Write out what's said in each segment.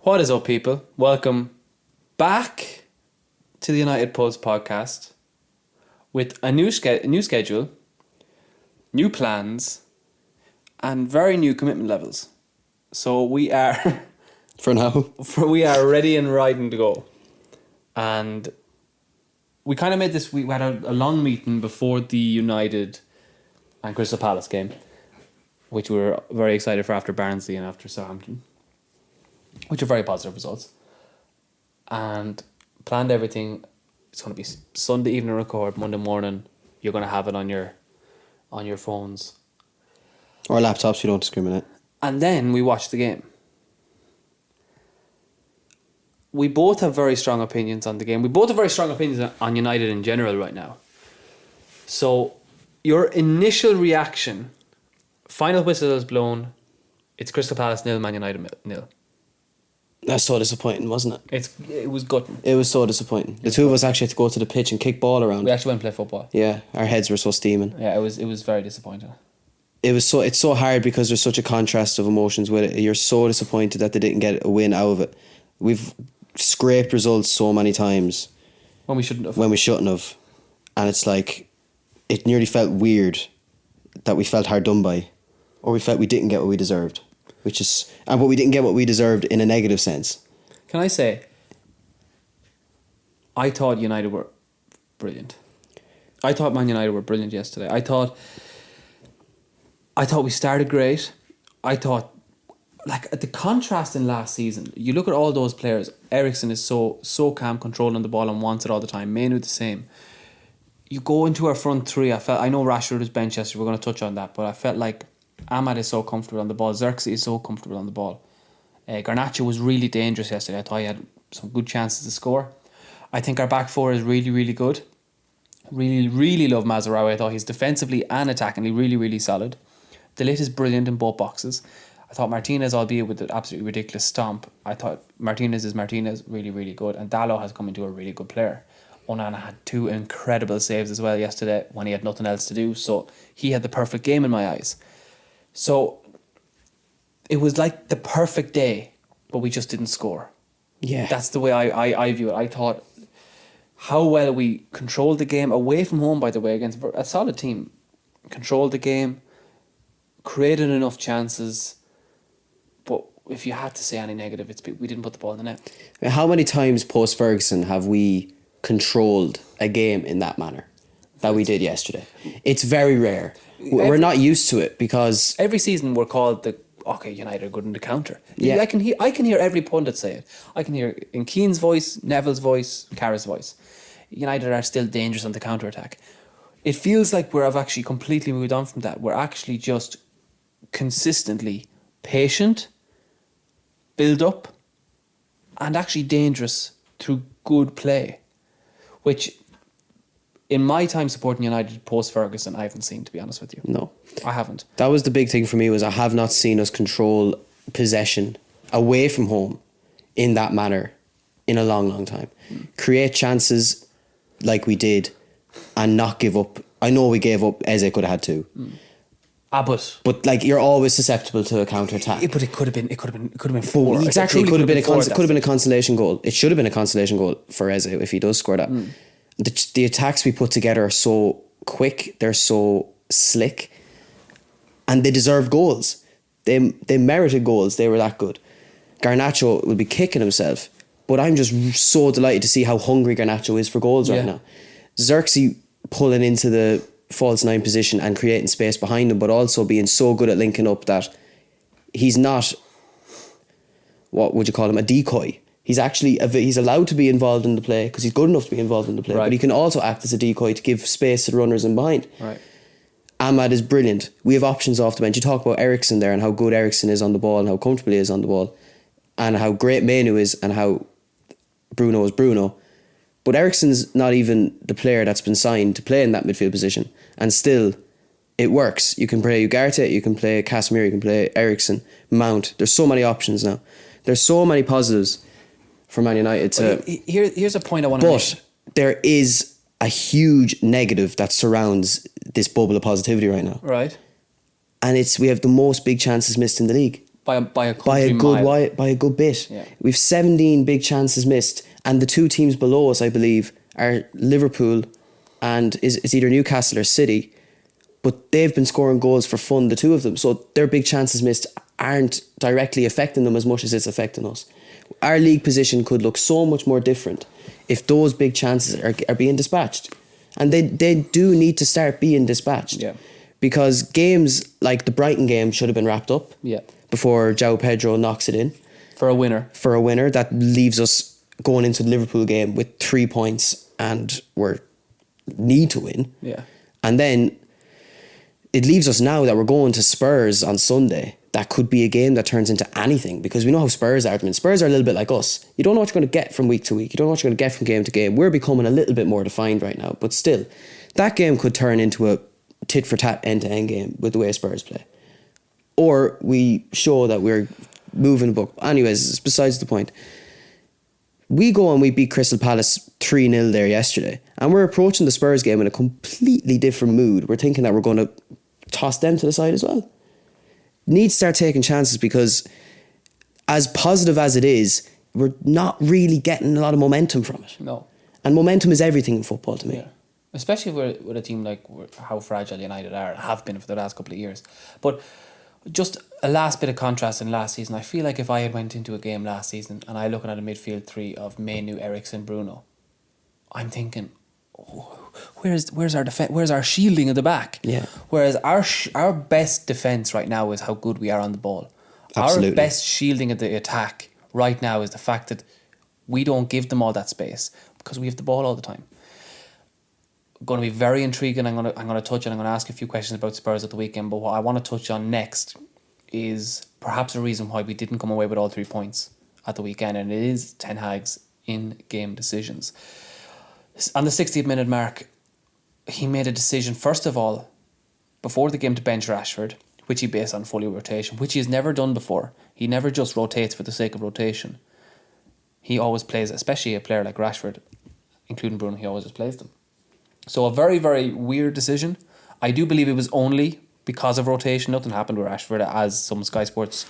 What is up, people? Welcome back to the United Pulse podcast with a new schedule, new plans, and very new commitment levels. So we are for now. We are ready and riding to go, and we kind of made this. We had a long meeting before the United and Crystal Palace game, which we were very excited for after Barnsley and after Southampton, which are very positive results, and planned everything. It's going to be Sunday evening record, Monday morning you're going to have it on your phones or laptops. You don't discriminate. And then we watched the game. We both have very strong opinions on the game. We both have very strong opinions on United in general right now. So your initial reaction, final whistle is blown, it's Crystal Palace 0, Man United 0. That's so disappointing, wasn't it? It was gutting. It was so disappointing. The two of us actually had to go to the pitch and kick ball around. We actually went and play football. Yeah, our heads were so steaming. Yeah, it was very disappointing. It's so hard because there's such a contrast of emotions with it. You're so disappointed that they didn't get a win out of it. We've scraped results so many times when we shouldn't have. And it's like it nearly felt weird that we felt hard done by, or we felt we didn't get what we deserved. But we didn't get what we deserved in a negative sense. Can I say, I thought United were brilliant. I thought Man United were brilliant yesterday. I thought we started great. I thought, like, the contrast in last season, you look at all those players, Eriksen is so calm, controlling the ball and wants it all the time. Mainu the same. You go into our front three, I know Rashford was benched yesterday, we're going to touch on that, but I felt like Ahmad is so comfortable on the ball. Xerxes is so comfortable on the ball. Garnacho was really dangerous yesterday. I thought he had some good chances to score. I think our back four is really, really good. Really, really love Mazraoui. I thought he's defensively and attackingly really, really solid. De Ligt is brilliant in both boxes. I thought Martinez, albeit with an absolutely ridiculous stomp, I thought Martinez, really, really good. And Dalot has come into a really good player. Onana had 2 incredible saves as well yesterday when he had nothing else to do. So he had the perfect game in my eyes. So it was like the perfect day, but we just didn't score. Yeah. That's the way I view it. I thought how well we controlled the game away from home, by the way, against a solid team. Controlled the game, created enough chances, but if you had to say any negative, we didn't put the ball in the net. How many times post-Ferguson have we controlled a game in that manner that we did yesterday? It's very rare. We're not used to it because every season we're called United are good in the counter. Yeah. I can hear every pundit say it. I can hear in Keane's voice, Neville's voice, Carra's voice. United are still dangerous on the counter attack. It feels like we've actually completely moved on from that. We're actually just consistently patient, build up, and actually dangerous through good play, which in my time supporting United post-Ferguson, I haven't seen, to be honest with you. No. I haven't. That was the big thing for me, was I have not seen us control possession away from home in that manner in a long, long time. Create chances like we did and not give up. I know we gave up, Eze could have had 2. But like, you're always susceptible to a counter-attack. But it could have been 4. Exactly, it could have been a consolation goal. It should have been a consolation goal for Eze if he does score that. The attacks we put together are so quick, they're so slick, and they deserve goals. They merited goals. They were that good. Garnacho will be kicking himself, but I'm just so delighted to see how hungry Garnacho is for goals right now. Xerxes pulling into the false 9 position and creating space behind him, but also being so good at linking up that he's not, what would you call him, a decoy. He's allowed to be involved in the play because he's good enough to be involved in the play, but he can also act as a decoy to give space to the runners in behind. Right. Ahmad is brilliant. We have options off the bench. You talk about Eriksen there and how good Eriksen is on the ball and how comfortable he is on the ball and how great Mainu is and how Bruno is Bruno. But Eriksen's not even the player that's been signed to play in that midfield position, and still it works. You can play Ugarte, you can play Casemiro, you can play Eriksen, Mount. There's so many options now. There's so many positives for Man United to... Here's a point I want to make. But there is a huge negative that surrounds this bubble of positivity right now. Right. And we have the most big chances missed in the league. by a by country a good mile. by a good bit. Yeah. We've 17 big chances missed, and the two teams below us, I believe, are Liverpool and is either Newcastle or City. But they've been scoring goals for fun, the two of them. So their big chances missed aren't directly affecting them as much as it's affecting us. Our league position could look so much more different if those big chances are being dispatched. And they do need to start being dispatched. Yeah. Because games like the Brighton game should have been wrapped up Yeah. before João Pedro knocks it in For a winner. for a winner. That leaves us going into the Liverpool game with 3 points and we need to win. Yeah. And then it leaves us now that we're going to Spurs on Sunday. That could be a game that turns into anything because we know how Spurs are. I mean, Spurs are a little bit like us. You don't know what you're going to get from week to week. You don't know what you're going to get from game to game. We're becoming a little bit more defined right now. But still, that game could turn into a tit-for-tat end-to-end game with the way Spurs play. Or we show that we're moving the book. Anyways, it's besides the point. We go and we beat Crystal Palace 3-0 there yesterday. And we're approaching the Spurs game in a completely different mood. We're thinking that we're going to toss them to the side as well. Need to start taking chances because as positive as it is, we're not really getting a lot of momentum from it. No. And momentum is everything in football to me. Yeah. Especially with a team like how fragile United are, have been for the last couple of years. But just a last bit of contrast in last season. I feel like if I had went into a game last season and I looking at a midfield three of Manu, Eriksen, Bruno, I'm thinking, oh, where's our defense? Where's our shielding at the back? Yeah. Whereas our best defense right now is how good we are on the ball. Absolutely. Our best shielding at the attack right now is the fact that we don't give them all that space because we have the ball all the time. Going to be very intriguing. I'm going to touch and I'm going to ask a few questions about Spurs at the weekend. But what I want to touch on next is perhaps a reason why we didn't come away with all 3 points at the weekend, and it is Ten Hag's in-game decisions. On the 60th minute mark, he made a decision first of all before the game to bench Rashford, which he based on fully rotation, which he has never done before. He never just rotates for the sake of rotation. He always plays, especially a player like Rashford, including Bruno. He always just plays them. So a very, very weird decision. I do believe it was only because of rotation. Nothing happened with Rashford, as some Sky Sports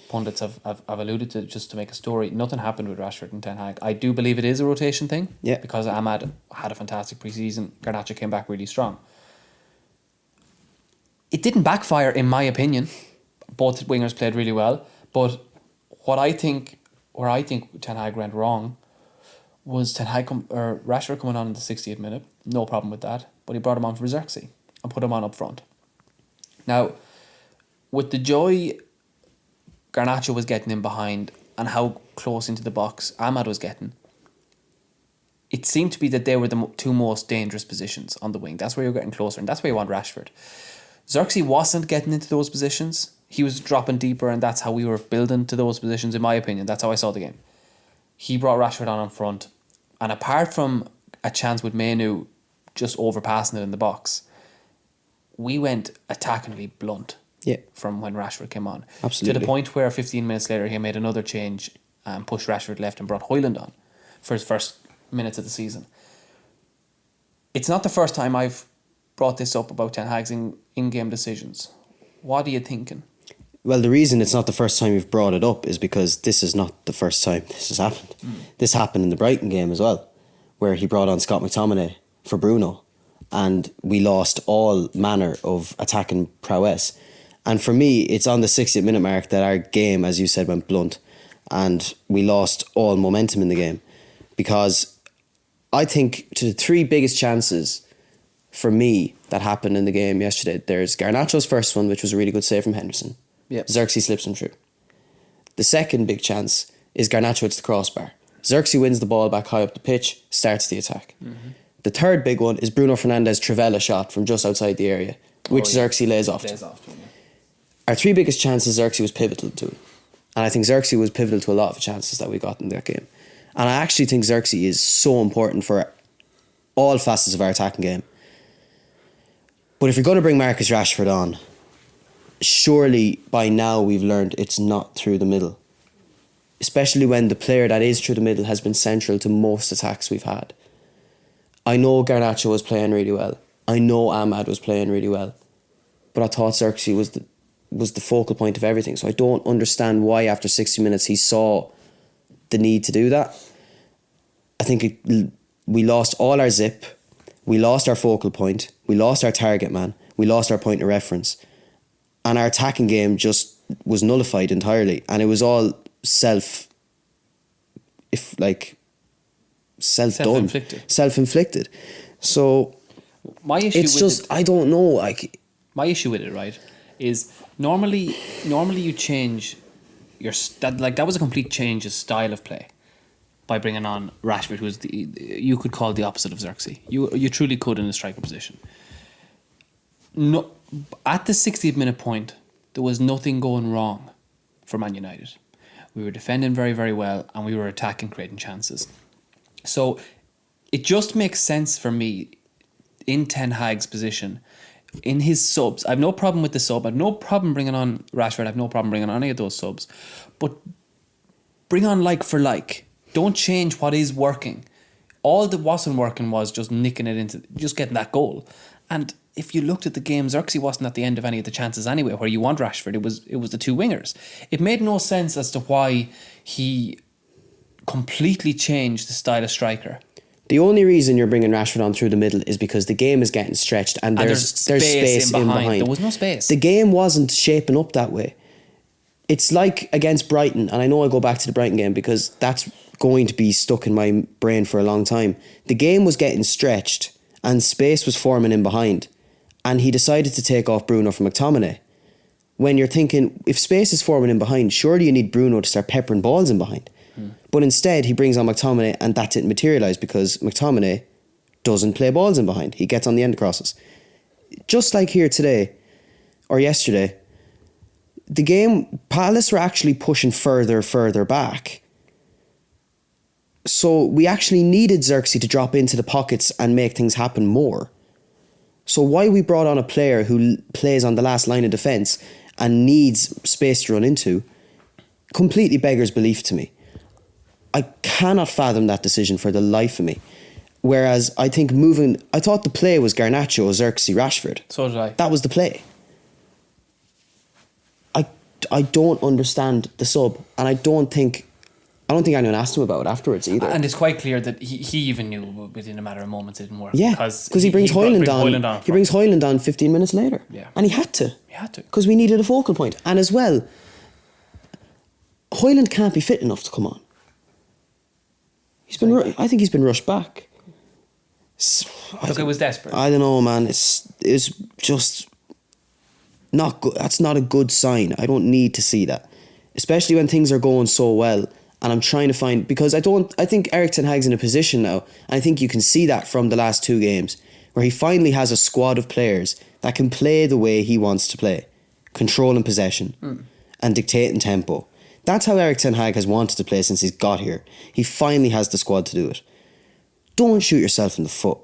pundits have alluded to, just to make a story. Nothing happened with Rashford and Ten Hag. I do believe it is a rotation thing. Yeah. Because Ahmad had a fantastic pre-season. Garnacho came back really strong. It didn't backfire, in my opinion. Both wingers played really well. But where I think Ten Hag went wrong was Rashford coming on in the 60th minute. No problem with that. But he brought him on for Xerxes and put him on up front. Now, with the joy Garnacho was getting in behind and how close into the box Ahmad was getting, it seemed to be that they were the two most dangerous positions on the wing. That's where you're getting closer, and that's where you want Rashford. Xerxes wasn't getting into those positions. He was dropping deeper, and that's how we were building to those positions, in my opinion. That's how I saw the game. He brought Rashford on front, and apart from a chance with Manu just overpassing it in the box, we went attackingly blunt. Yeah. From when Rashford came on. Absolutely. To the point where 15 minutes later he made another change and pushed Rashford left and brought Højlund on for his first minutes of the season. It's not the first time I've brought this up about Ten Hag's in-game decisions. What are you thinking? Well, the reason it's not the first time you've brought it up is because this is not the first time this has happened. This happened in the Brighton game as well, where he brought on Scott McTominay for Bruno, and we lost all manner of attacking prowess. And for me, it's on the 60th minute mark that our game, as you said, went blunt, and we lost all momentum in the game. Because I think to the 3 biggest chances for me that happened in the game yesterday, there's Garnacho's first one, which was a really good save from Henderson. Yep. Xerxes slips him through. The second big chance is Garnacho hits the crossbar. Xerxes wins the ball back high up the pitch, starts the attack. Mm-hmm. The third big one is Bruno Fernandes' Trivela shot from just outside the area, which Xerxes lays off to. Our 3 biggest chances, Xerxes was pivotal to. And I think Xerxes was pivotal to a lot of chances that we got in that game. And I actually think Xerxes is so important for all facets of our attacking game. But if you're going to bring Marcus Rashford on, surely by now we've learned it's not through the middle. Especially when the player that is through the middle has been central to most attacks we've had. I know Garnacho was playing really well. I know Ahmad was playing really well. But I thought Xerxes was was the focal point of everything. So I don't understand why after 60 minutes he saw the need to do that. I think we lost all our zip, we lost our focal point, we lost our target man, we lost our point of reference, and our attacking game just was nullified entirely, and it was all self-inflicted. So my issue it's just I don't know, like my issue with it, right, is normally you change that was a complete change of style of play by bringing on Rashford, who was you could call the opposite of Xerxes. You truly could in a striker position. No, at the 60th minute point, there was nothing going wrong for Man United. We were defending very, very well, and we were attacking, creating chances. So it just makes sense for me in Ten Hag's position, in his subs. I have no problem with the sub. I have no problem bringing on Rashford. I have no problem bringing on any of those subs. But bring on like for like. Don't change what is working. All that wasn't working was just nicking it into, just getting that goal. And if you looked at the game, Xerxes wasn't at the end of any of the chances anyway, where you want Rashford. It was the two wingers. It made no sense as to why he completely changed the style of striker. The only reason you're bringing Rashford on through the middle is because the game is getting stretched and there's space in behind. There was no space. The game wasn't shaping up that way. It's like against Brighton, and I know I go back to the Brighton game because that's going to be stuck in my brain for a long time. The game was getting stretched and space was forming in behind, and he decided to take off Bruno from McTominay. When you're thinking, if space is forming in behind, surely you need Bruno to start peppering balls in behind. But instead he brings on McTominay, and that didn't materialise because McTominay doesn't play balls in behind. He gets on the end crosses. Just like here today or yesterday, the game, Palace were actually pushing further back. So we actually needed Xerxes to drop into the pockets and make things happen more. So why we brought on a player who plays on the last line of defence and needs space to run into completely beggars belief to me. I cannot fathom that decision for the life of me. Whereas I thought the play was Garnacho, Xerxes, Rashford. So did I. That was the play. I don't understand the sub, and I don't think anyone asked him about it afterwards either. And it's quite clear that he even knew within a matter of moments it didn't work. Yeah, because he brings Højlund on. He brings Højlund on 15 minutes later. Yeah. And he had to. He had to. Because we needed a focal point. And as well, Højlund can't be fit enough to come on. I think he's been rushed back. Look, it was desperate. I don't know, man. It's just not good. That's not a good sign. I don't need to see that, especially when things are going so well. And I'm trying to find, because I think Erik ten Hag's in a position now, and I think you can see that from the last two games, where he finally has a squad of players that can play the way he wants to play, controlling possession and dictating tempo. That's how Erik ten Hag has wanted to play since he's got here. He finally has the squad to do it. Don't shoot yourself in the foot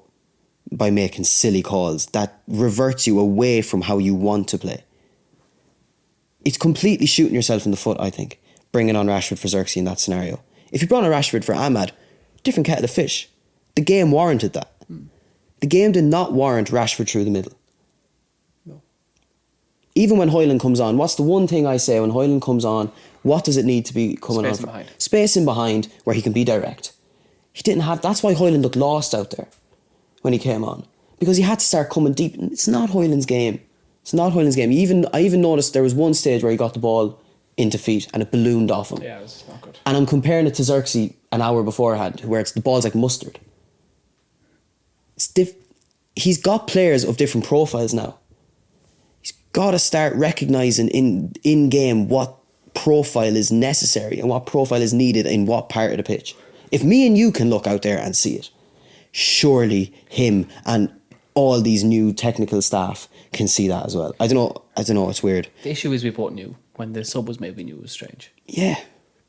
by making silly calls that reverts you away from how you want to play. It's completely shooting yourself in the foot, I think, bringing on Rashford for Xerxes in that scenario. If you brought on Rashford for Ahmad, different kettle of fish. The game warranted that. The game did not warrant Rashford through the middle. No. Even when Højlund comes on, what's the one thing I say when Højlund comes on? What does it need to be coming on for? Space in behind where he can be direct. He didn't have. That's why Højlund looked lost out there when he came on, because he had to start coming deep. It's not Højlund's game. It's not Højlund's game. I even noticed there was one stage where he got the ball into feet and it ballooned off him. Yeah, it was not good. And I'm comparing it to Xerxes an hour beforehand, where the ball's like mustard. He's got players of different profiles now. He's got to start recognising in game what profile is necessary and what profile is needed in what part of the pitch. If me and you can look out there and see it, surely him and all these new technical staff can see that as well. I don't know, it's weird. The issue is we both knew when the sub was made, we knew it was strange. Yeah.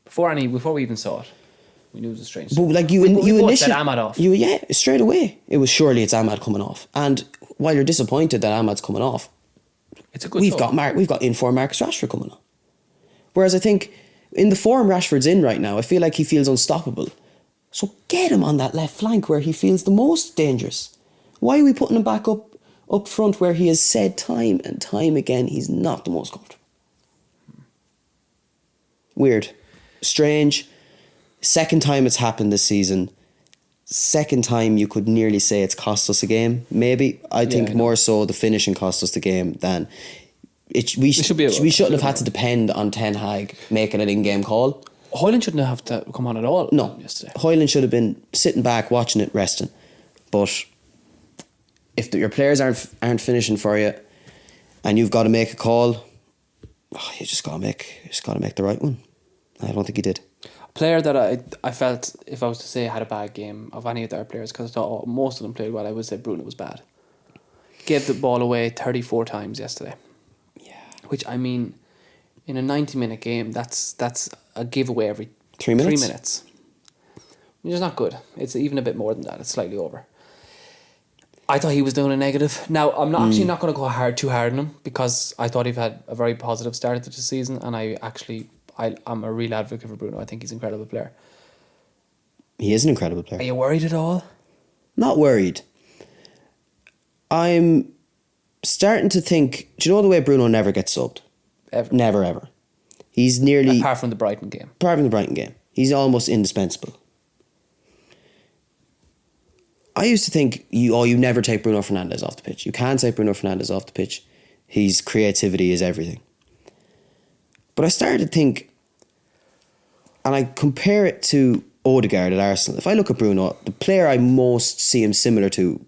Before we even saw it, we knew it was strange. But like you initially said Ahmad off. Straight away. It was surely it's Ahmad coming off. And while you're disappointed that Ahmad's coming off, it's a good we've got in-form Marcus Rashford coming on. Whereas I think in the form Rashford's in right now, I feel like he feels unstoppable. So get him on that left flank where he feels the most dangerous. Why are we putting him back up front where he has said time and time again he's not the most comfortable? Weird. Strange. Second time it's happened this season. Second time you could nearly say it's cost us a game. Maybe. I think more so the finishing cost us the game than... We shouldn't have had to depend on Ten Hag making an in-game call. Hoyland shouldn't have to come on at all. No. Yesterday. Hoyland should have been sitting back, watching it, resting. But if your players aren't finishing for you and you've got to make a call, you just got to make the right one. I don't think he did. A player that I felt, if I was to say had a bad game of any of their players, because I thought most of them played well, I would say Bruno was bad. Gave the ball away 34 times yesterday. Yeah. Which, I mean, in a 90-minute game, that's a giveaway every 3 minutes. 3 minutes. Which is not good. It's even a bit more than that. It's slightly over. I thought he was doing a negative. Now, I'm not actually not going to go too hard on him, because I thought he had a very positive start to the season, and I'm a real advocate for Bruno. I think he's an incredible player. He is an incredible player. Are you worried at all? Not worried. I'm starting to think, do you know the way Bruno never gets subbed? Ever. Never, ever. He's nearly... Apart from the Brighton game. Apart from the Brighton game. He's almost indispensable. I used to think you never take Bruno Fernandes off the pitch. You can't take Bruno Fernandes off the pitch. His creativity is everything. But I started to think, and I compare it to Odegaard at Arsenal. If I look at Bruno, the player I most see him similar to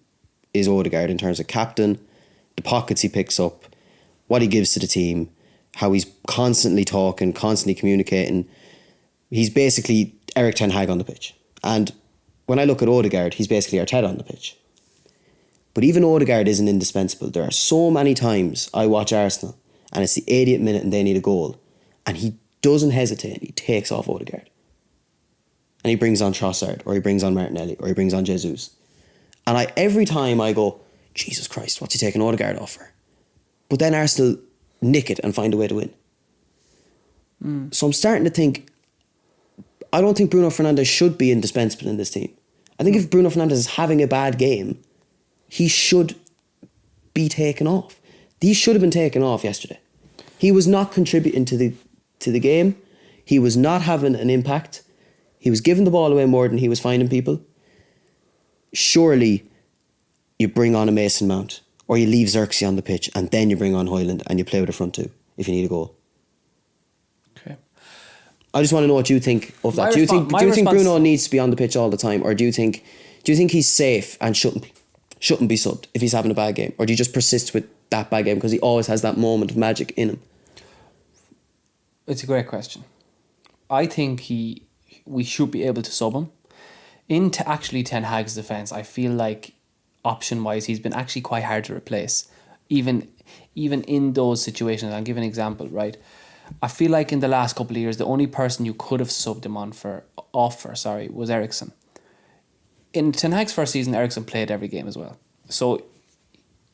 is Odegaard in terms of captain, the pockets he picks up, what he gives to the team, how he's constantly talking, constantly communicating. He's basically Eric Ten Hag on the pitch. And when I look at Odegaard, he's basically Arteta on the pitch. But even Odegaard isn't indispensable. There are so many times I watch Arsenal and it's the 80th minute and they need a goal, and he doesn't hesitate. He takes off Odegaard. And he brings on Trossard, or he brings on Martinelli, or he brings on Jesus. And every time I go, Jesus Christ, what's he taking Odegaard off for? But then Arsenal nick it and find a way to win. So I'm starting to think, I don't think Bruno Fernandes should be indispensable in this team. I think if Bruno Fernandes is having a bad game, he should be taken off. These should have been taken off yesterday. He was not contributing to the game. He was not having an impact. He was giving the ball away more than he was finding people. Surely you bring on a Mason Mount, or you leave Xerxes on the pitch, and then you bring on Hoyland and you play with the front two if you need a goal. Okay. I just want to know what you think of that. Do you think Bruno needs to be on the pitch all the time, or do you think he's safe and shouldn't be subbed if he's having a bad game, or do you just persist with that bad game because he always has that moment of magic in him? It's a great question. I think we should be able to sub him. Into actually Ten Hag's defence, I feel like option wise he's been actually quite hard to replace. Even in those situations, I'll give an example, right? I feel like in the last couple of years, the only person you could have subbed him off for was Eriksen. In Ten Hag's first season, Eriksen played every game as well. So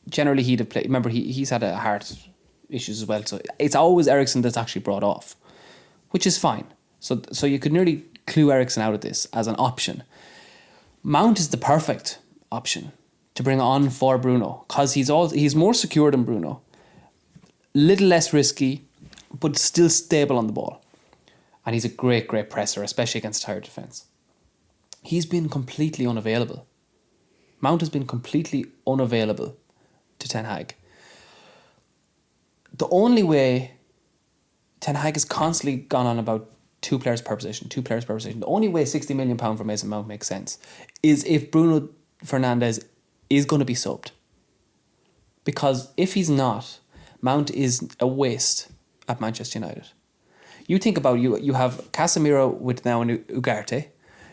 generally he'd have played. Remember, he's had a heart issues as well. So it's always Eriksen that's actually brought off, which is fine. So you could nearly clue Eriksen out of this as an option. Mount is the perfect option to bring on for Bruno, because he's more secure than Bruno, little less risky, but still stable on the ball, and he's a great presser, especially against tired defence. He's been completely unavailable. Mount has been completely unavailable to Ten Hag. The only way Ten Hag has constantly gone on about two players per position. The only way £60 million for Mason Mount makes sense is if Bruno Fernandes is going to be subbed. Because if he's not, Mount is a waste at Manchester United. You think about you have Casemiro with now an Ugarte,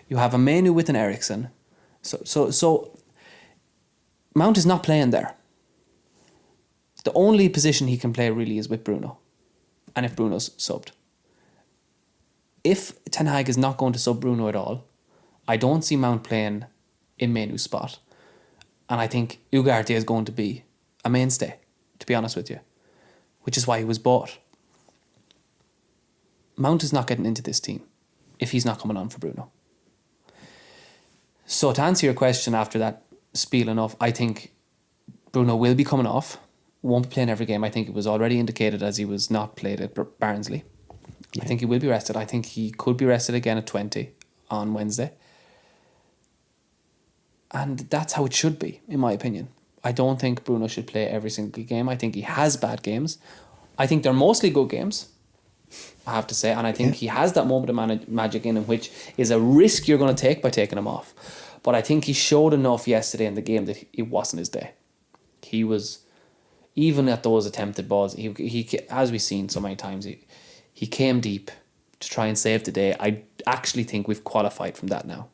you have a Menu with an Eriksen. So Mount is not playing there. The only position he can play really is with Bruno, and if Bruno's subbed. If Ten Hag is not going to sub Bruno at all, I don't see Mount playing in Menu's spot. And I think Ugarte is going to be a mainstay, to be honest with you, which is why he was bought. Mount is not getting into this team if he's not coming on for Bruno. So to answer your question after that spiel enough, I think Bruno will be coming off, won't be playing every game. I think it was already indicated as he was not played at Barnsley. I think he will be rested. I think he could be rested again at 20 on Wednesday. And that's how it should be, in my opinion. I don't think Bruno should play every single game. I think he has bad games. I think they're mostly good games, I have to say. And I think he has that moment of magic in him, which is a risk you're going to take by taking him off. But I think he showed enough yesterday in the game that it wasn't his day. He was, even at those attempted balls, he as we've seen so many times, he came deep to try and save the day. I actually think we've qualified from that now.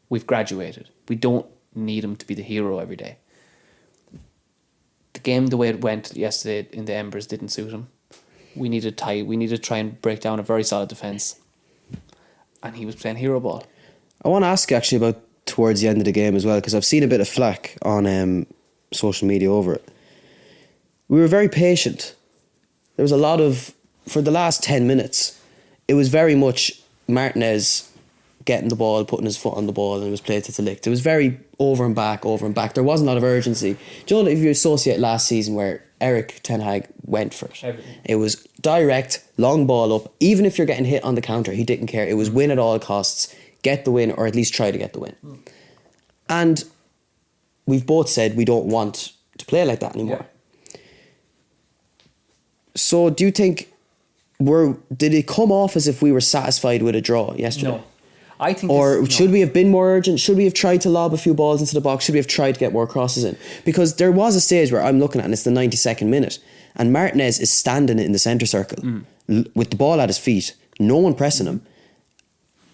We've graduated. We don't need him to be the hero every day. The game, the way it went yesterday in the Embers, didn't suit him. We needed to try and break down a very solid defence. And he was playing hero ball. I want to ask you actually about towards the end of the game as well, because I've seen a bit of flack on social media over it. We were very patient. There was a lot of, for the last 10 minutes, it was very much Martinez getting the ball, putting his foot on the ball, and it was played to the lick. It was very over and back. There wasn't a lot of urgency. Do you know if you associate last season where Eric Ten Hag went for it? Everything. It was direct, long ball up. Even if you're getting hit on the counter, he didn't care. It was win at all costs, get the win, or at least try to get the win. And we've both said we don't want to play like that anymore. Yeah. So do you think did it come off as if we were satisfied with a draw yesterday? No. I think should we have been more urgent? Should we have tried to lob a few balls into the box? Should we have tried to get more crosses in? Because there was a stage where I'm looking at, and it's the 92nd minute, and Martinez is standing in the centre circle with the ball at his feet, no one pressing him,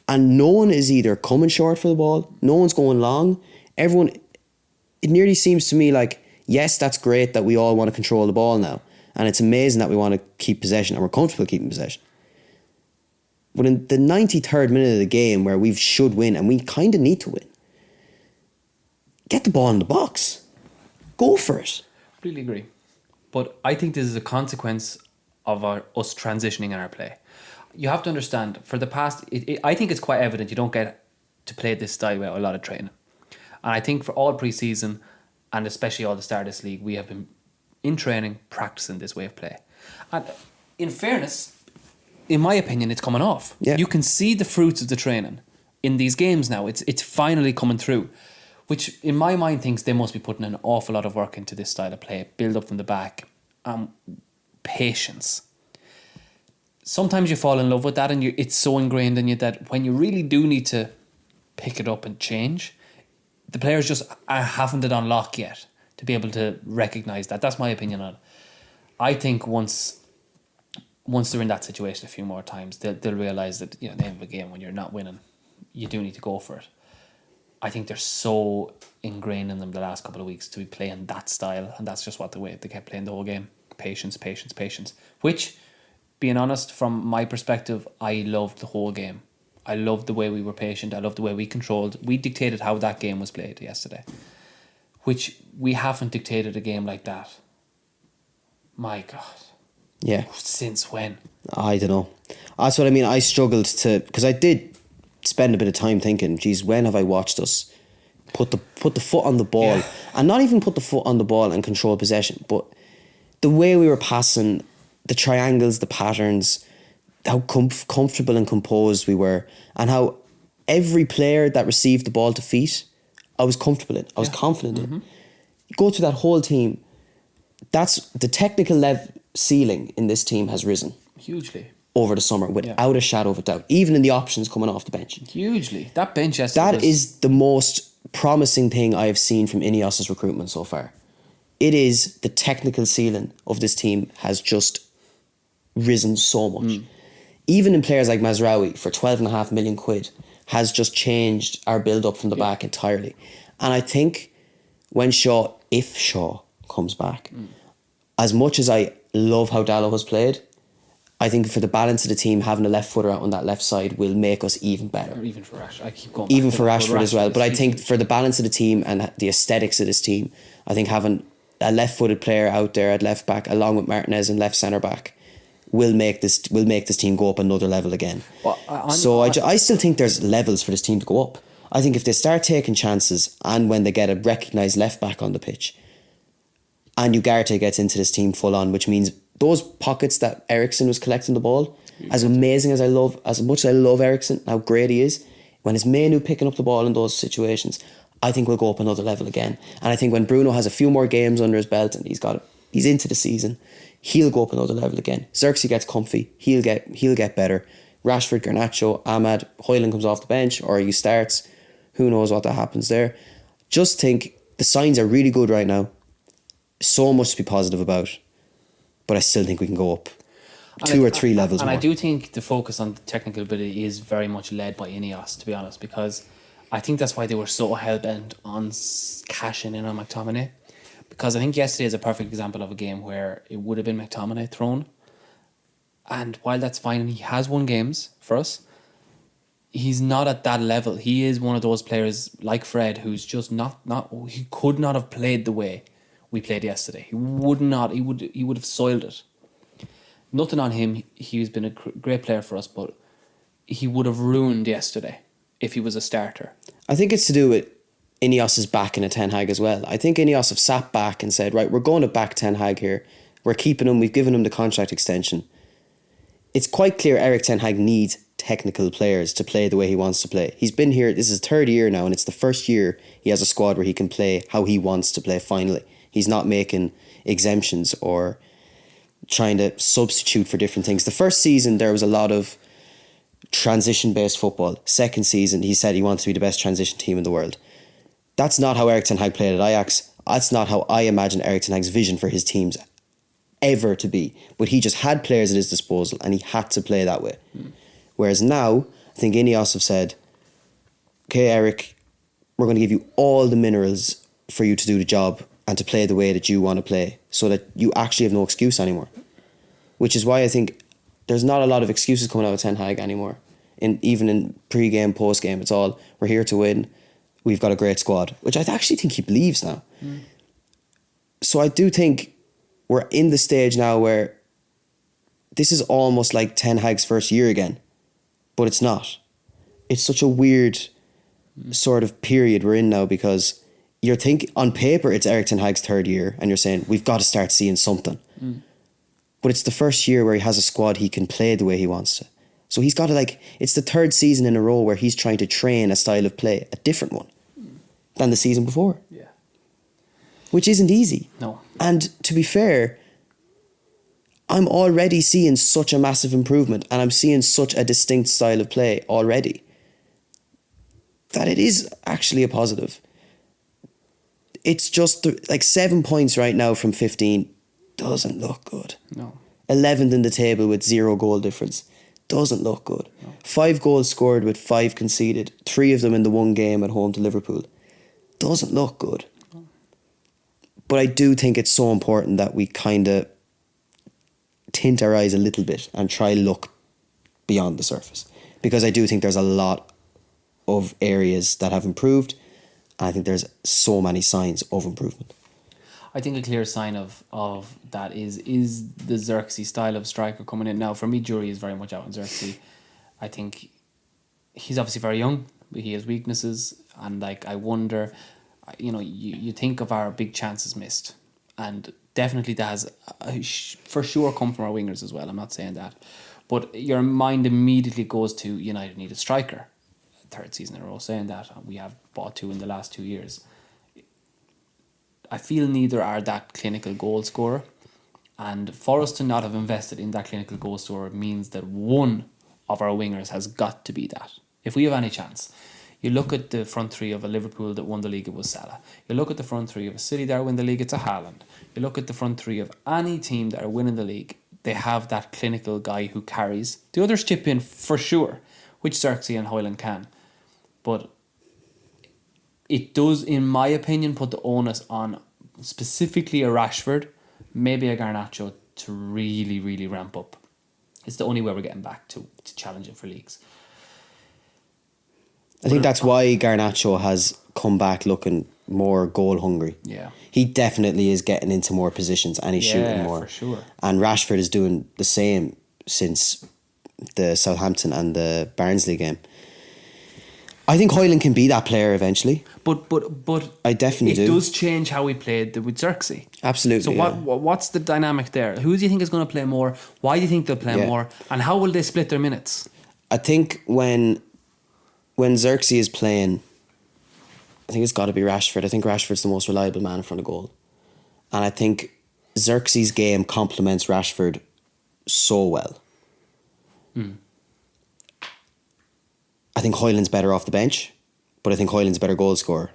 and no one is either coming short for the ball, no one's going long. Everyone, it nearly seems to me like, yes, that's great that we all want to control the ball now, and it's amazing that we want to keep possession and we're comfortable keeping possession. But in the 93rd minute of the game where we should win, and we kind of need to win, get the ball in the box. Go for it. Completely agree. But I think this is a consequence of us transitioning in our play. You have to understand, for the past, I think it's quite evident you don't get to play this style without a lot of training. And I think for all pre-season, and especially all the start of this league, we have been in training practicing this way of play. And in fairness, in my opinion, it's coming off. Yeah. You can see the fruits of the training in these games now. It's finally coming through, which in my mind thinks they must be putting an awful lot of work into this style of play, build up from the back, patience. Sometimes you fall in love with that, and it's so ingrained in you that when you really do need to pick it up and change, the players just haven't it on lock yet to be able to recognise that. That's my opinion on it. I think once they're in that situation a few more times, they'll realise that, at the end of a game, when you're not winning, you do need to go for it. I think they're so ingrained in them the last couple of weeks to be playing that style, and that's just the way they kept playing the whole game. Patience, patience, patience. Which, being honest, from my perspective, I loved the whole game. I loved the way we were patient. I loved the way we controlled. We dictated how that game was played yesterday, which we haven't dictated a game like that. My God. Yeah. Since when? I don't know. That's what I mean. I struggled to, because I did spend a bit of time thinking, geez, when have I watched us put the foot on the ball, and not even put the foot on the ball and control possession, but the way we were passing, the triangles, the patterns, how comfortable and composed we were, and how every player that received the ball to feet, I was comfortable in. I was confident in. You go through that whole team, that's the technical ceiling in this team has risen hugely over the summer without a shadow of a doubt, even in the options coming off the bench. Hugely. That bench yesterday That is the most promising thing I have seen from Ineos's recruitment so far. It is the technical ceiling of this team has just risen so much. Even in players like Mazraoui for 12.5 million quid has just changed our build up from the back entirely. And I think if Shaw comes back, as much as I love how Dallo has played, I think for the balance of the team, having a left footer out on that left side will make us even better. Or even for Rashford. I keep going. Even for Rashford as well. But I think for the balance of the team and the aesthetics of this team, I think having a left-footed player out there at left back, along with Martinez and left centre back, will make this team go up another level again. Well, I still think there's levels for this team to go up. I think if they start taking chances, and when they get a recognised left back on the pitch, and Ugarte gets into this team full on, which means those pockets that Eriksen was collecting the ball, As amazing as as much as I love Eriksen, how great he is, when it's Manu picking up the ball in those situations, I think we'll go up another level again. And I think when Bruno has a few more games under his belt and he's into the season, he'll go up another level again. Xerxes gets comfy, he'll get better. Rashford, Garnacho, Ahmad, Højlund comes off the bench or he starts. Who knows what that happens there. Just think the signs are really good right now. So much to be positive about. But I still think we can go up two or three levels more. And I do think the focus on the technical ability is very much led by Ineos, to be honest, because I think that's why they were so hell-bent on cashing in on McTominay. Because I think yesterday is a perfect example of a game where it would have been McTominay thrown. And while that's fine, and he has won games for us, he's not at that level. He is one of those players like Fred who's just not he could not have played the way we played yesterday. He would have soiled it. Nothing on him. He's been a great player for us, but he would have ruined yesterday if he was a starter. I think it's to do with Ineos's backing of Ten Hag as well. I think Ineos have sat back and said, right, we're going to back Ten Hag here. We're keeping him. We've given him the contract extension. It's quite clear Erik Ten Hag needs technical players to play the way he wants to play. He's been here, this is his third year now, and it's the first year he has a squad where he can play how he wants to play finally. He's not making exemptions or trying to substitute for different things. The first season, there was a lot of transition-based football. Second season, he said he wants to be the best transition team in the world. That's not how Erik Ten Hag played at Ajax. That's not how I imagine Erik Ten Hag's vision for his teams ever to be. But he just had players at his disposal and he had to play that way. Whereas now, I think Ineos have said, okay, Eric, we're going to give you all the minerals for you to do the job and to play the way that you want to play so that you actually have no excuse anymore. Which is why I think there's not a lot of excuses coming out of Ten Hag anymore. Even in pre-game, post-game, it's all, we're here to win, we've got a great squad, which I actually think he believes now. So I do think we're in the stage now where this is almost like Ten Hag's first year again, but it's not. It's such a weird sort of period we're in now because you're thinking, on paper, it's Erik Ten Hag's third year and you're saying, we've got to start seeing something. But it's the first year where he has a squad he can play the way he wants to. So he's got to it's the third season in a row where he's trying to train a style of play, a different one than the season before. Yeah. Which isn't easy. No. And to be fair, I'm already seeing such a massive improvement and I'm seeing such a distinct style of play already that it is actually a positive. It's just 7 points right now from 15 doesn't look good. No. 11th in the table with 0 goal difference. Doesn't look good. No. 5 goals scored with 5 conceded. 3 of them in the one game at home to Liverpool. Doesn't look good. No. But I do think it's so important that we kind of tint our eyes a little bit and try look beyond the surface. Because I do think there's a lot of areas that have improved. And I think there's so many signs of improvement. I think a clear sign of that is the Xerxes style of striker coming in. Now, for me, jury is very much out on Xerxes. I think he's obviously very young, but he has weaknesses. And I wonder, you think of our big chances missed. And definitely that has for sure come from our wingers as well. I'm not saying that. But your mind immediately goes to United need a striker. Third season in a row saying that. We have bought 2 in the last 2 years. I feel neither are that clinical goal scorer. And for us to not have invested in that clinical goal scorer means that one of our wingers has got to be that. If we have any chance. You look at the front three of a Liverpool that won the league, it was Salah. You look at the front three of a City that win the league, it's a Haaland. You look at the front three of any team that are winning the league, they have that clinical guy who carries. The others chip in for sure, which Xerxes and Højlund can. But it does, in my opinion, put the onus on specifically a Rashford, maybe a Garnacho, to really, really ramp up. It's the only way we're getting back to challenging for leagues. I think that's why Garnacho has come back looking more goal hungry. Yeah. He definitely is getting into more positions and he's shooting more. Yeah, for sure. And Rashford is doing the same since the Southampton and the Barnsley game. I think Hoyland can be that player eventually. But I definitely it do. does change how we played with Xerxes. Absolutely. So what's the dynamic there? Who do you think is going to play more? Why do you think they'll play more? And how will they split their minutes? I think when Xerxes is playing, I think it's got to be Rashford. I think Rashford's the most reliable man in front of goal. And I think Xerxes' game complements Rashford so well. I think Hoyland's better off the bench, but I think Hoyland's a better goal scorer.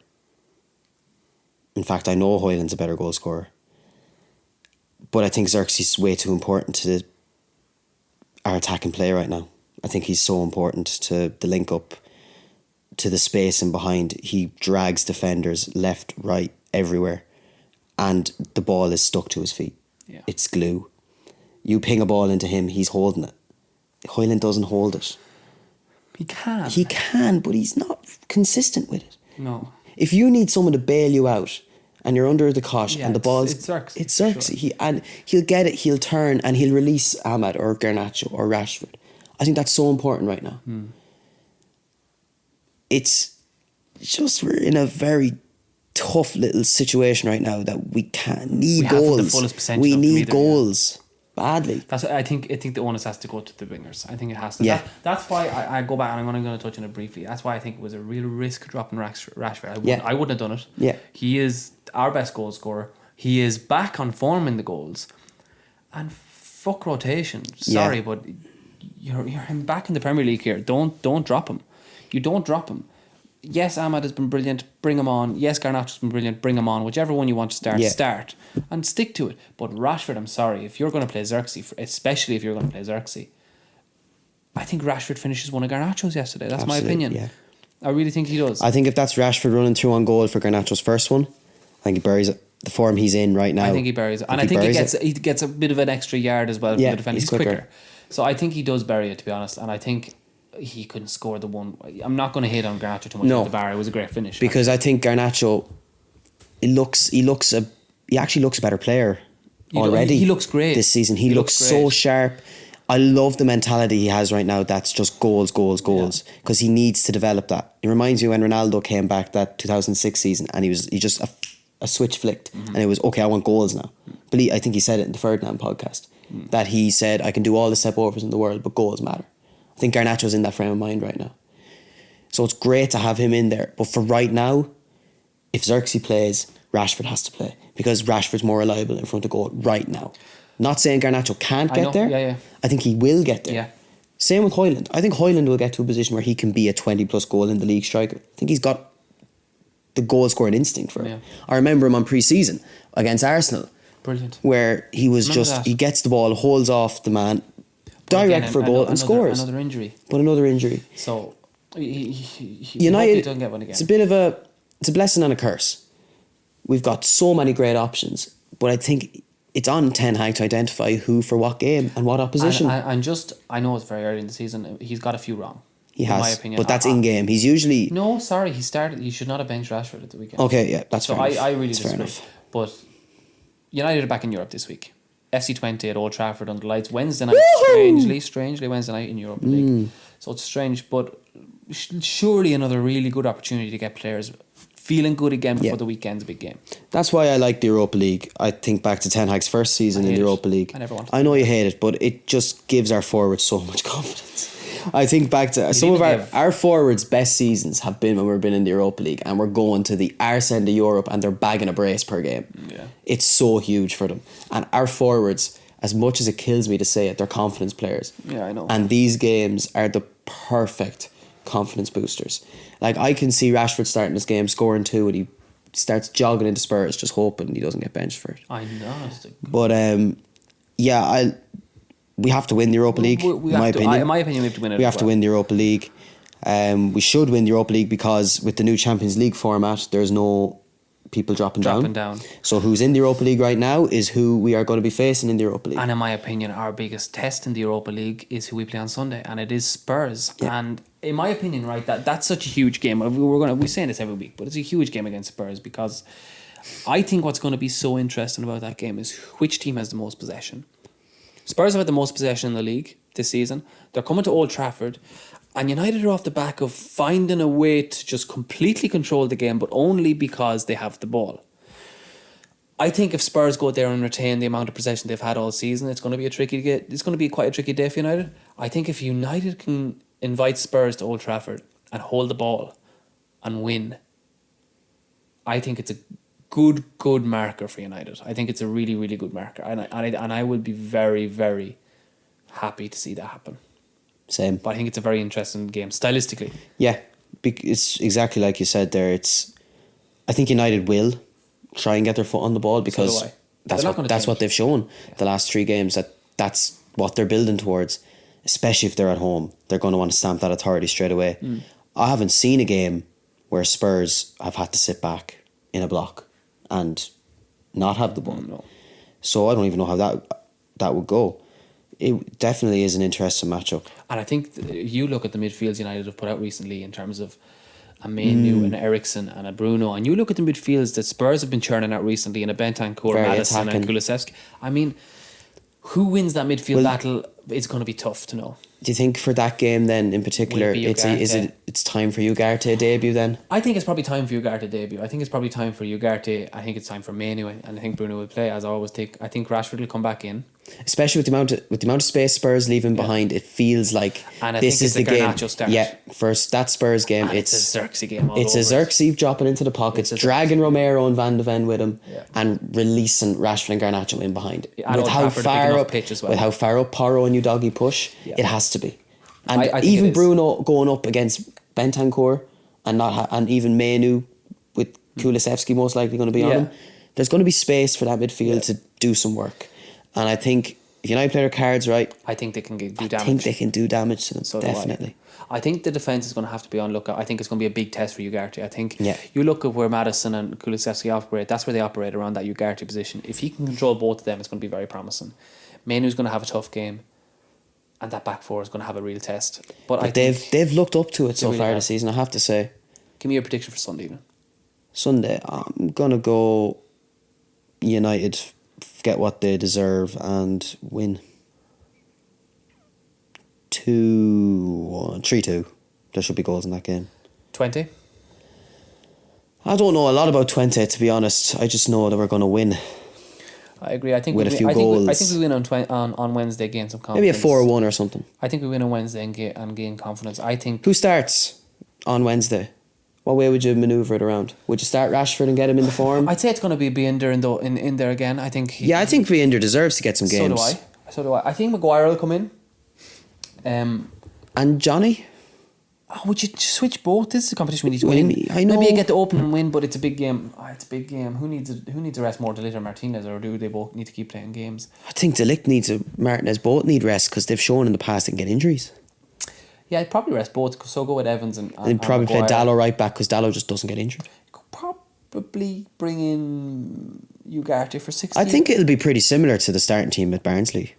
In fact, I know Hoyland's a better goal scorer. But I think Xerxes is way too important to our attacking play right now. I think he's so important to the link up, to the space in behind. He drags defenders left, right, everywhere. And the ball is stuck to his feet. Yeah. It's glue. You ping a ball into him, he's holding it. Hoyland doesn't hold it. He can, but he's not consistent with it. No. If you need someone to bail you out and you're under the cosh and the ball's... It's Xerxes. It's Xerxes. Sure. He'll get it, he'll turn and he'll release Ahmad or Garnacho or Rashford. I think that's so important right now. It's just we're in a very tough little situation right now that we need goals. The fullest potential we need either, goals badly. That's I think the onus has to go to the wingers. I think it has to. Yeah. That's why I go back and I'm going to touch on it briefly. That's why I think it was a real risk dropping Rashford. I wouldn't have done it. Yeah. He is our best goal scorer. He is back on form in the goals, and fuck rotation. Sorry, but you're him back in the Premier League here. Don't drop him. You don't drop him. Yes, Ahmad has been brilliant. Bring him on. Yes, Garnacho's been brilliant. Bring him on. Whichever one you want to start and stick to it. But Rashford, I'm sorry, if you're going to play Xerxes, especially if you're going to play Xerxes, I think Rashford finishes one of Garnacho's yesterday. That's my opinion. Yeah. I really think he does. I think if that's Rashford running through on goal for Garnacho's first one, I think he buries it. The form he's in right now. I think he buries it. And I think he gets a bit of an extra yard as well from the defender. He's quicker. So I think he does bury it, to be honest. And I think he couldn't score the one. I'm not going to hate on Garnacho too much at the bar. It was a great finish. Because I think Garnacho, he actually looks a better player already. He looks great this season. He looks so sharp. I love the mentality he has right now. That's just goals. Because he needs to develop that. It reminds me when Ronaldo came back that 2006 season and he just a switch flicked and it was okay. I want goals now. But I think he said it in the Ferdinand podcast that he said I can do all the step overs in the world, but goals matter. I think Garnacho's in that frame of mind right now. So it's great to have him in there. But for right now, if Xerxes plays, Rashford has to play. Because Rashford's more reliable in front of goal right now. Not saying Garnacho can't get there. Yeah. I think he will get there. Yeah. Same with Hoyland. I think Hoyland will get to a position where he can be a 20 plus goal in the league striker. I think he's got the goal scoring instinct for it. Yeah. I remember him on pre-season against Arsenal. Brilliant. He gets the ball, holds off the man, direct for a goal and scores. Another injury. So United don't get one again. It's a blessing and a curse. We've got so many great options, but I think it's on Ten Hag to identify who for what game and what opposition. I know it's very early in the season. He's got a few wrong. He has, in my opinion. but that's in game. He's usually he started. He should not have benched Rashford at the weekend. Okay, yeah, that's fair enough. I really that's disagree. But United are back in Europe this week. FC20 at Old Trafford under the lights Wednesday night. Strangely Wednesday night in Europa League. So it's strange, but surely another really good opportunity to get players feeling good again before the weekend's big game. That's why I like the Europa League. I think back to Ten Hag's first season in the Europa League. I never wanted I know you hate it, but it just gives our forwards so much confidence. I think back to some of our forwards' best seasons have been when we've been in the Europa League and we're going to the arse end of Europe and they're bagging a brace per game. Yeah. It's so huge for them. And our forwards, as much as it kills me to say it, they're confidence players. Yeah, I know. And these games are the perfect confidence boosters. Like I can see Rashford starting this game, scoring 2 and he starts jogging into Spurs just hoping he doesn't get benched for it. I know. But we have to win the Europa League. In my opinion, we have to win it. We have to win the Europa League. We should win the Europa League because with the new Champions League format, there's no people dropping down. So who's in the Europa League right now is who we are going to be facing in the Europa League. And in my opinion, our biggest test in the Europa League is who we play on Sunday, and it is Spurs. Yeah. And in my opinion, right, that's such a huge game. We're saying this every week, but it's a huge game against Spurs because I think what's going to be so interesting about that game is which team has the most possession. Spurs have had the most possession in the league this season. They're coming to Old Trafford. And United are off the back of finding a way to just completely control the game, but only because they have the ball. I think if Spurs go there and retain the amount of possession they've had all season, it's going to be quite a tricky day for United. I think if United can invite Spurs to Old Trafford and hold the ball and win, I think it's a good marker for United. I think it's a really, really good marker, and I would be very, very happy to see that happen. Same. But I think it's a very interesting game stylistically. Yeah, it's exactly like you said there. I think United will try and get their foot on the ball because So do I. that's what they've shown the last 3 games, that's what they're building towards. Especially if they're at home, they're going to want to stamp that authority straight away. I haven't seen a game where Spurs have had to sit back in a block and not have the ball. No. So I don't even know how that would go. It definitely is an interesting matchup. And I think you look at the midfields United have put out recently in terms of a Manu, an Eriksen and a Bruno, and you look at the midfields that Spurs have been churning out recently in a Bentancur, Very Maddison attacking. and Kulusevski. I mean, who wins that midfield battle? It's going to be tough to know. Do you think for that game then in particular, Will it be it's time for Ugarte debut then? I think it's probably time for Ugarte to debut. I think it's probably time for Ugarte. I think it's time for Manu, and I think Bruno will play. As I always think, I think Rashford will come back in. Especially with the amount of space Spurs leaving behind, it feels like And I this think is it's the a game. Garnacho start. Yeah, first that Spurs game, And it's a Xerxes game. It's a Xerxes dropping into the pockets, dragging Romero and Van de Ven with him, and releasing Rashford and Garnacho in behind. And Old Trafford, a big enough pitch as well. With how far up Porro and Udogie push, it has to be. And I think even it is. Bruno going up against Bentancur and even Manu with Kulusevski most likely going to be on him. There's going to be space for that midfield to do some work, and I think if United play their cards right, I think they can do damage. I think they can do damage to them. So do definitely. I think the defence is going to have to be on lookout. I think it's going to be a big test for Ugarte. I think you look at where Maddison and Kulusevski operate. That's where they operate, around that Ugarte position. If he can control both of them, it's going to be very promising. Manu's going to have a tough game, and that back four is going to have a real test. But they've looked up to it so really far have. this season, I have to say. Give me your prediction for Sunday evening. Sunday, I'm gonna go United get what they deserve and win 3-2. There should be goals in that game. 20? I don't know a lot about 20, to be honest. I just know that we're gonna win. I agree. I think With we a few I goals. think we win on Wednesday, gain some confidence. Maybe a 4-1 or something. I think we win on Wednesday and gain confidence. I think. Who starts on Wednesday? What way would you manoeuvre it around? Would you start Rashford and get him in the form? I'd say it's going to be Binder in there again. I think. I think Binder deserves to get some games. So do I. I think Maguire will come in. And Johnny? Would you switch both? This is a competition we need to win. I know. Maybe you get the open and win, but it's a big game. It's a big game. Who needs to rest more, De Ligt or Martinez, or do they both need to keep playing games? I think De Ligt needs Martinez both need rest because they've shown in the past they can get injuries. Yeah, I'd probably rest both. So go with Evans and probably play Maguire. Dallo right back because Dallo just doesn't get injured. Could probably bring in Ugarte for 60. I think it'll be pretty similar to the starting team at Barnsley.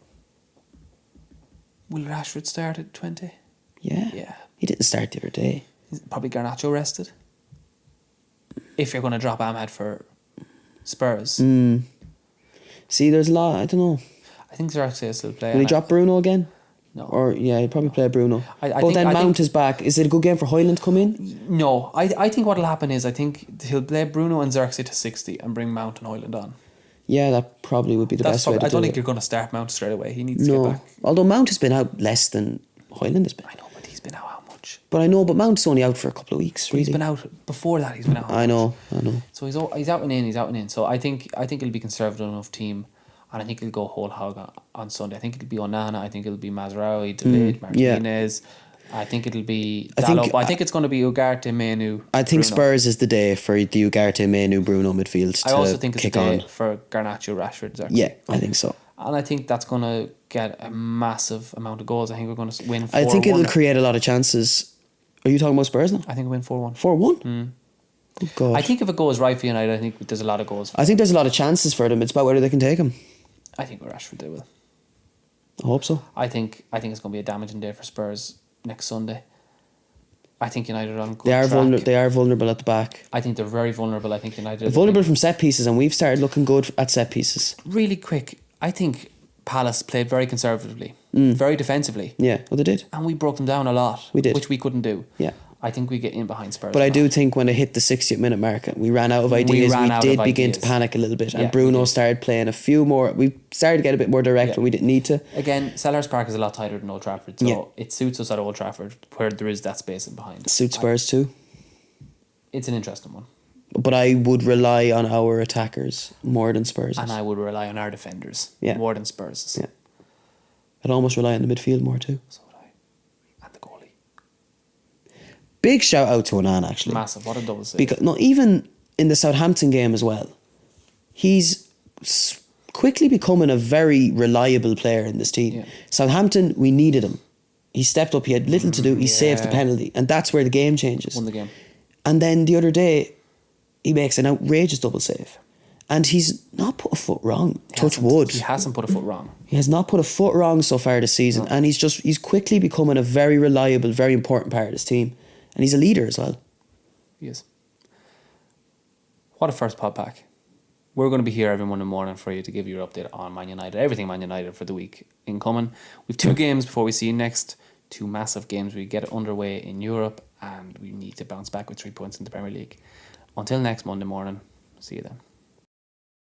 Will Rashford start at 20? Yeah. He didn't start the other day. Probably Garnacho rested. If you're going to drop Ahmad for Spurs. See, there's a lot. I don't know. I think Xerxes will still play. Will he drop Bruno again? No. Or, he'll probably play Bruno. I but then Mount is back. Is it a good game for Højlund to come in? No. I think what will happen is I think he'll play Bruno and Xerxes to 60 and bring Mount and Højlund on. Yeah, that probably would be the best way to do it. I don't think you're going to start Mount straight away. He needs to get back. Although Mount has been out less than Højlund has been. I know, but he's been out how much? But Mount's only out for a couple of weeks, really. He's been out before that. He's been out. I know. So he's out and in. So I think it'll be conservative enough team, and I think it'll go whole hog on Sunday. I think it'll be Onana. I think it'll be Mazraoui, De Ligt, Martinez. I think it'll be Dallo. I think it's going to be Ugarte, Manu. I think Bruno. Spurs is the day for the Ugarte, Manu, Bruno midfield to I also think it's kick the day on. for Garnacho, Rashford, Xerxes. Yeah, I think so. And I think that's going to get a massive amount of goals. I think we're going to win 4-1. I think it'll create a lot of chances. Are you talking about Spurs now? I think we win 4-1. 4-1? Oh, God. I think if it goes right for United, I think there's a lot of goals. I think there's a lot of chances for them. It's about whether they can take them. I think with Rashford they will. I hope so. I think it's going to be a damaging day for Spurs next Sunday. I think United are on good track. They are vulnerable at the back. I think they're very vulnerable. I think United They're vulnerable from set pieces, and we've started looking good at set pieces. Really quick, I think Palace played very conservatively, very defensively. Yeah, well, they did. And we broke them down a lot. We did. Which we couldn't do. Yeah. I think we get in behind Spurs. But I do think when they hit the 60th minute mark, we ran out of ideas. We did begin to panic a little bit. And Bruno started playing a few more. We started to get a bit more direct when we didn't need to. Again, Selhurst Park is a lot tighter than Old Trafford. So it suits us at Old Trafford where there is that space in behind. It suits Spurs too. It's an interesting one. But I would rely on our attackers more than Spurs. And I would rely on our defenders more than Spurs. Yeah. I'd almost rely on the midfield more too. So would I. And the goalie. Big shout out to Onan, actually. Massive. What a double save. Because, no, even in the Southampton game as well, he's quickly becoming a very reliable player in this team. Yeah. Southampton, we needed him. He stepped up. He had little to do. He saved the penalty. And that's where the game changes. Won the game. And then the other day, he makes an outrageous double save. And he's not put a foot wrong. Touch wood. He hasn't put a foot wrong. He has not put a foot wrong so far this season. No. And he's quickly becoming a very reliable, very important part of this team. And he's a leader as well. He is. What a first pod pack. We're going to be here every Monday morning for you to give you your update on Man United. Everything Man United for the week incoming. We've 2 games before we see you next. 2 massive games. We get underway in Europe and we need to bounce back with 3 points in the Premier League. Until next Monday morning. See you then.